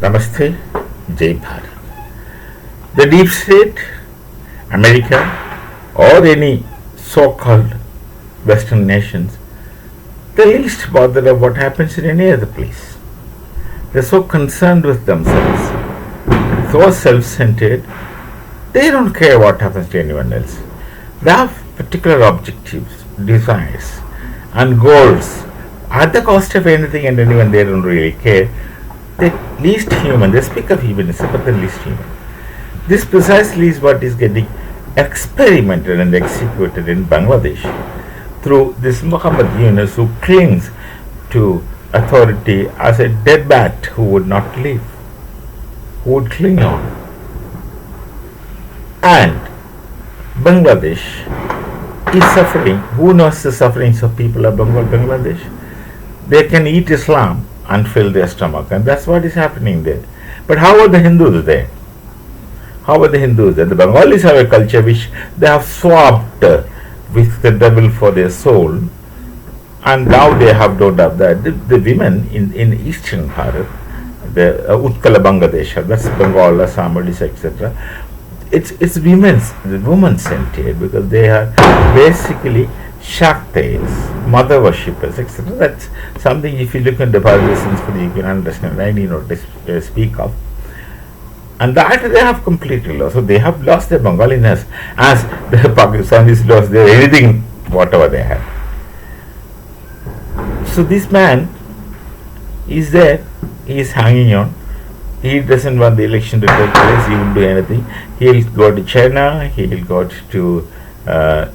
Namaste, Jai Bharat. The deep state, America, or any so-called Western nations, they're least bothered of what happens in any other place. They're so concerned with themselves, so self-centered, they don't care what happens to anyone else. They have particular objectives, desires, and goals at the cost of anything and anyone. They don't really care. They're least human. They speak of humanism, but they're least human. This precisely is what is getting experimented and executed in Bangladesh through this Muhammad Yunus, who clings to authority as a dead bat who would not leave, who would cling on. And Bangladesh is suffering. Who knows the sufferings of people of Bangladesh? They can eat Islam and fill their stomach, and that's what is happening there. But how are the Hindus there? How are the Hindus there? The Bengalis have a culture which they have swapped with the devil for their soul, and now they have no doubt that the women in eastern Bharat, the Utkala Bangladesh, that's Bengal, Assam, Odisha, etc. It's women centered, because they are basically Shaktis, mother worshippers, etc. That's something, if you look into Bharatiya Sanskrit, you can understand. I need not speak of. And that they have completely lost. So they have lost their Bengaliness as the Pakistanis lost their anything, whatever they had. So this man is there, he is hanging on. He doesn't want the election to take place, he will do anything. He'll go to China, he'll go to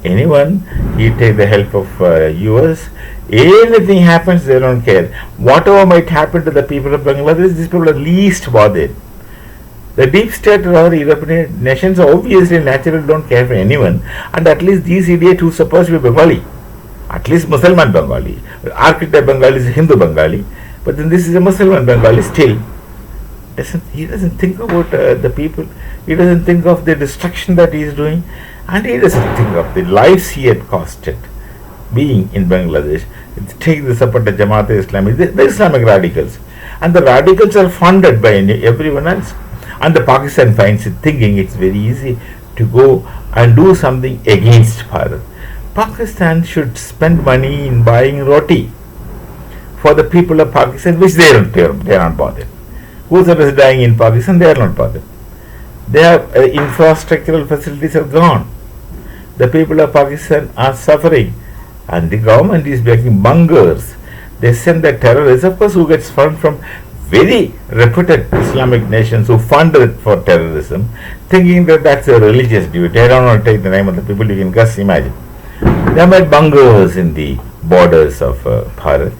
anyone, he'll take the help of US. Anything happens, they don't care. Whatever might happen to the people of Bangladesh, these people are least bothered. The deep state or European nations obviously naturally don't care for anyone, and at least these idiots who are supposed to be Bengali, at least Muslim Bengali, architect Bengali is Hindu Bengali, but then this is a Muslim Bengali still. He doesn't think about the people, he doesn't think of the destruction that he is doing, and he doesn't think of the lives he had costed being in Bangladesh. Take the support of Jamaat-e-Islami, the Islamic radicals, and the radicals are funded by everyone else. And the Pakistan finds it, thinking it's very easy to go and do something against Bharat. Pakistan should spend money in buying roti for the people of Pakistan, which they are not bothered. Whoever is dying in Pakistan, they are not bothered. Their infrastructural facilities are gone. The people of Pakistan are suffering, and the government is making bungers. They send the terrorists, of course, who gets funded from very reputed Islamic nations who funded for terrorism, thinking that that's a religious duty. I don't want to take the name of the people, you can just imagine. They made bungers in the borders of Bharat,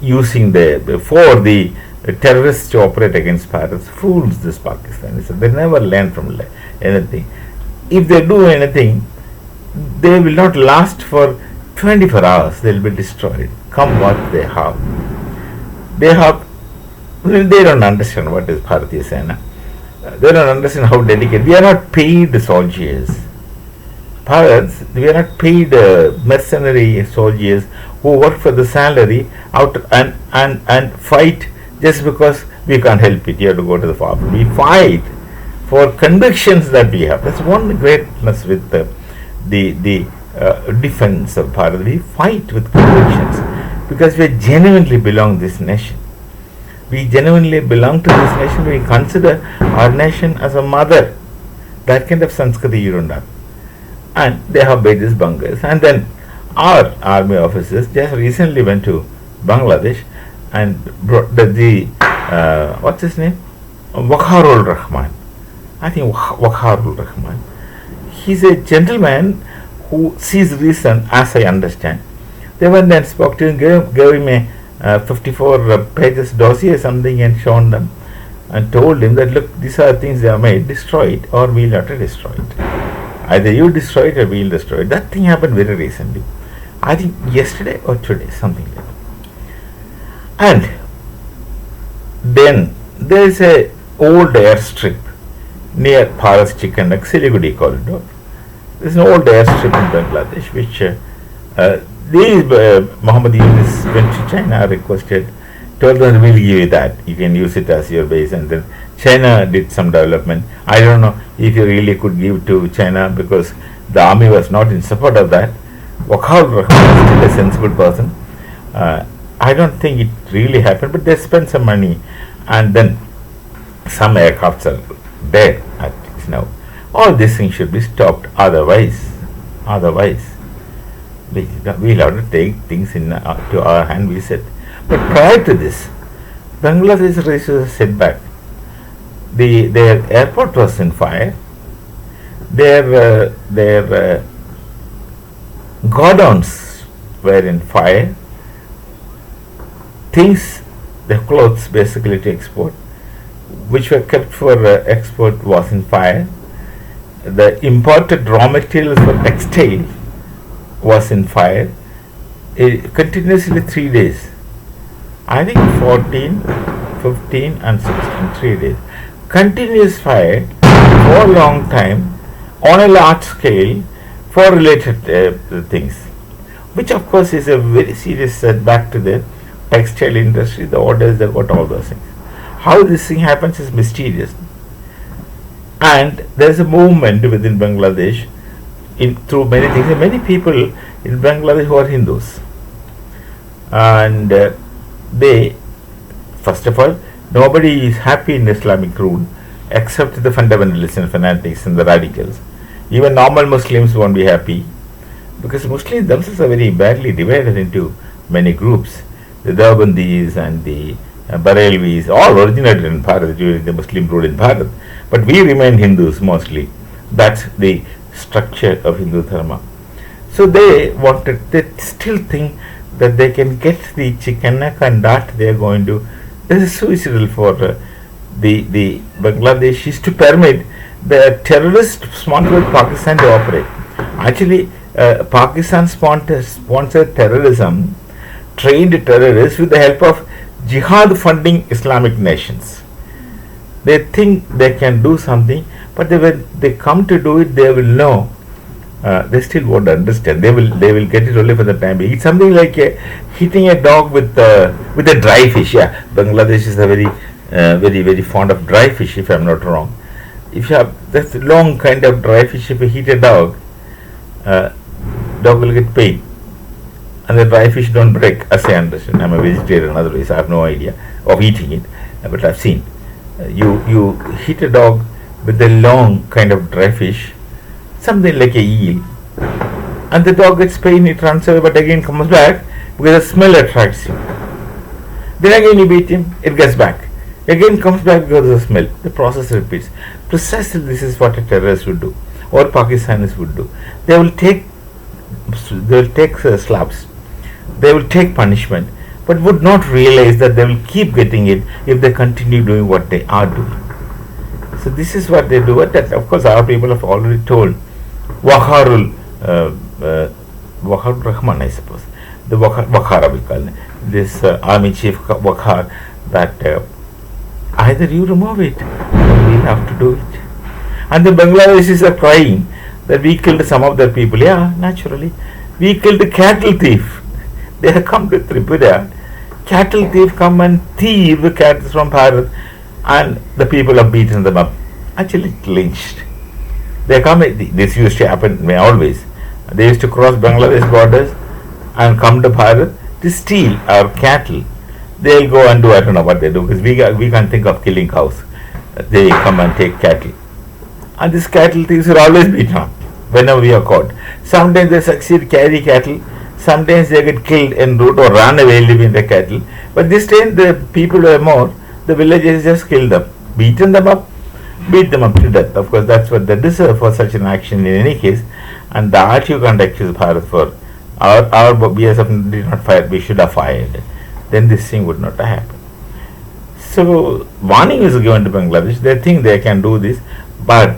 using for the terrorists to operate against Bharat. Fools, this Pakistanis. They never learn from anything. If they do anything, they will not last for 24 hours. They will be destroyed. Come what they have. They don't understand what is Bharatiya Sena. They don't understand how dedicated. We are not paid soldiers. Bharats, we are not paid mercenary soldiers who work for the salary out and fight just because we can't help it. You have to go to the farm. We fight for convictions that we have. That's one greatness with the defense of Bharat. We fight with convictions because we genuinely belong to this nation. We genuinely belong to this nation. We consider our nation as a mother. That kind of Sanskriti you don't have. And they have made these bungers. And then our army officers just recently went to Bangladesh and brought what's his name? Wakharul Rahman. I think Wakharul Rahman. He's a gentleman who sees reason, as I understand. They went and spoke to him, gave him a 54 pages dossier something, and shown them and told him that, look, these are things they have made, destroy it or we'll have to destroy it. Either you destroy it or we'll destroy it. That thing happened very recently. I think yesterday or today, something like that. And then there is a old airstrip near Bharat's Chicken Neck, Siliguri corridor. There is an old airstrip in Bangladesh which Muhammad Yunus went to China, requested told them we'll give you that. You can use it as your base. And then China did some development. I don't know if you really could give to China because the army was not in support of that. Wakhar Rahman is still a sensible person. I don't think it really happened, but they spent some money, and then some aircrafts are dead at it now. All these things should be stopped. Otherwise, we'll have to take things to our hand. We said, but prior to this, Bangladesh raised a setback. Their airport was in fire. Their godowns were in fire. Things, the clothes basically to export, which were kept for export, was in fire. The imported raw materials for textile was in fire. Continuously 3 days. I think 14, 15 and 16, 3 days. Continuous fire for a long time on a large scale for related things, which of course is a very serious setback to the textile industry, the orders they got, all those things. How this thing happens is mysterious. And there is a movement within Bangladesh through many things. There are many people in Bangladesh who are Hindus. And they, first of all, nobody is happy in Islamic rule except the fundamentalists and fanatics and the radicals. Even normal Muslims won't be happy because Muslims themselves are very badly divided into many groups. The Deobandis and the Barelvis all originated in Bharat during the Muslim rule in Bharat, but we remain Hindus mostly. That's the structure of Hindu Dharma. So they still think that they can get the chicken neck and that they are going to. This is suicidal for the Bangladeshis to permit the terrorist sponsored Pakistan to operate. Actually, Pakistan sponsored terrorism, trained terrorists with the help of jihad funding Islamic nations. They think they can do something, but when they come to do it, they will know. They still won't understand. They will get it only for the time being. It's something like hitting a dog with a dry fish. Yeah, Bangladesh is a very fond of dry fish, if I'm not wrong. If you have this long kind of dry fish, if you hit a dog will get pain. And the dry fish don't break, as I understand. I'm a vegetarian, otherwise I have no idea of eating it, but I've seen. You hit a dog with a long kind of dry fish, something like a eel, and the dog gets pain, it runs away, but again comes back because the smell attracts him. Then again you beat him, it gets back. Again comes back because of the smell. The process repeats. Precisely this is what a terrorist would do, or Pakistanis would do. They will take slaps. They will take punishment, but would not realize that they will keep getting it if they continue doing what they are doing. So this is what they do. But that, of course, our people have already told Wakhar Rahman, I suppose, the Wakhar we call this army chief Wakhar, that either you remove it or we have to do it. And the Bangladeshis are crying that we killed some of their people. Yeah, naturally. We killed a cattle thief. They have come to Tripura. Cattle thief come and thief cattle from Bharat, and the people have beaten them up. Actually lynched. They come. This used to happen always. They used to cross Bangladesh borders and come to Bharat to steal our cattle. They'll go and do, I don't know what they do, because we can't think of killing cows. They come and take cattle. And these cattle thieves are always beaten up whenever we are caught. Sometimes they succeed, carry cattle. Sometimes they get killed en route or run away leaving the cattle. But this time the people were more. The villagers just killed them, beaten them up, beat them up to death. Of course, that's what they deserve for such an action in any case. And that you can't accuse Bharat for. Our BSF did not fire. We should have fired. Then this thing would not have happened. So warning is given to Bangladesh. They think they can do this, but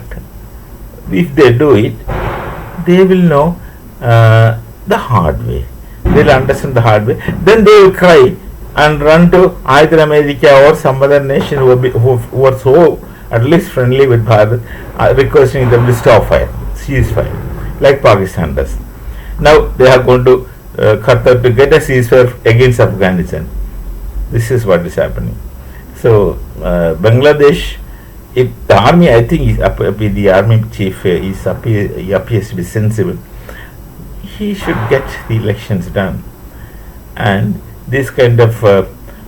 if they do it, they will know the hard way. They'll understand the hard way. Then they will cry and run to either America or some other nation who are so at least friendly with Bharat, requesting them to stop fire, ceasefire, like Pakistan does. Now they are going to Qatar to get a ceasefire against Afghanistan. This is what is happening. So Bangladesh, if the army, I think, is up with the army chief, he appears to be sensible. He should get the elections done, and this kind of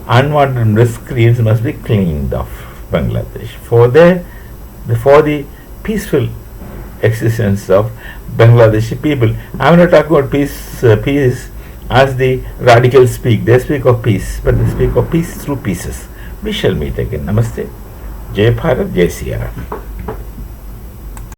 unwanted miscreants must be cleaned off Bangladesh for the peaceful existence of Bangladeshi people. I'm not talking about peace as the radicals speak. They speak of peace, but they speak of peace through pieces. We shall meet again. Namaste. Jai Bharat, Jai Sri Ram.